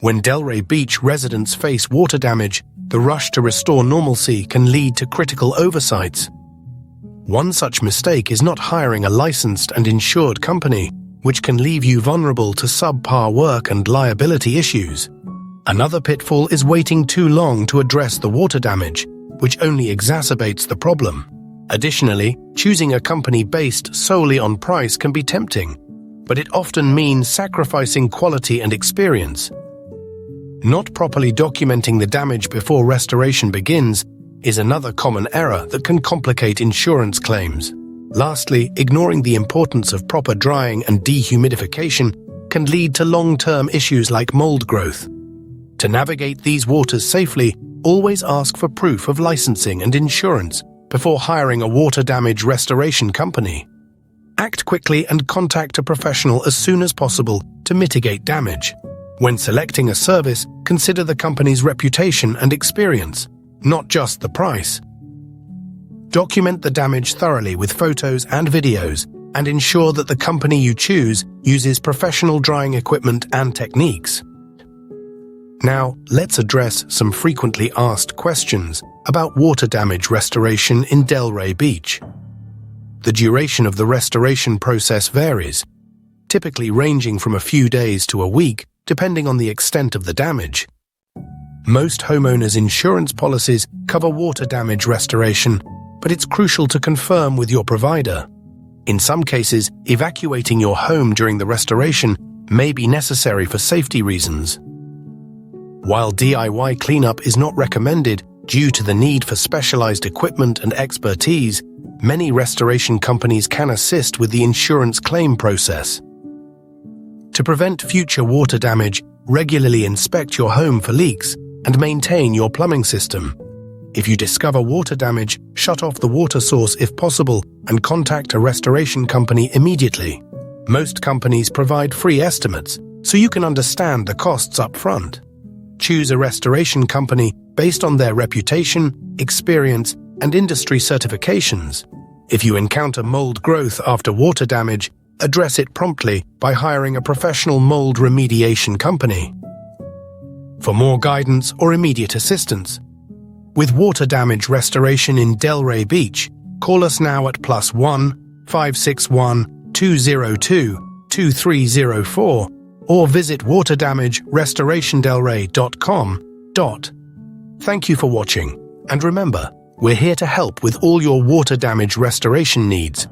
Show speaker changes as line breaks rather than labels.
When Delray Beach residents face water damage, the rush to restore normalcy can lead to critical oversights. One such mistake is not hiring a licensed and insured company, which can leave you vulnerable to subpar work and liability issues. Another pitfall is waiting too long to address the water damage, which only exacerbates the problem. Additionally, choosing a company based solely on price can be tempting, but it often means sacrificing quality and experience. Not properly documenting the damage before restoration begins is another common error that can complicate insurance claims. Lastly, ignoring the importance of proper drying and dehumidification can lead to long-term issues like mold growth. To navigate these waters safely, always ask for proof of licensing and insurance before hiring a water damage restoration company. Act quickly and contact a professional as soon as possible to mitigate damage. When selecting a service, consider the company's reputation and experience, not just the price. Document the damage thoroughly with photos and videos, and ensure that the company you choose uses professional drying equipment and techniques. Now, let's address some frequently asked questions about water damage restoration in Delray Beach. The duration of the restoration process varies, typically ranging from a few days to a week, depending on the extent of the damage. Most homeowners' insurance policies cover water damage restoration, but it's crucial to confirm with your provider. In some cases, evacuating your home during the restoration may be necessary for safety reasons. While DIY cleanup is not recommended due to the need for specialized equipment and expertise, many restoration companies can assist with the insurance claim process. To prevent future water damage, regularly inspect your home for leaks and maintain your plumbing system. If you discover water damage, shut off the water source if possible and contact a restoration company immediately. Most companies provide free estimates, so you can understand the costs up front. Choose a restoration company based on their reputation, experience, and industry certifications. If you encounter mold growth after water damage, address it promptly by hiring a professional mold remediation company. For more guidance or immediate assistance with water damage restoration in Delray Beach, call us now at +1 561 202 2304 or visit waterdamagerestorationdelray.com. Thank you for watching, and remember, we're here to help with all your water damage restoration needs.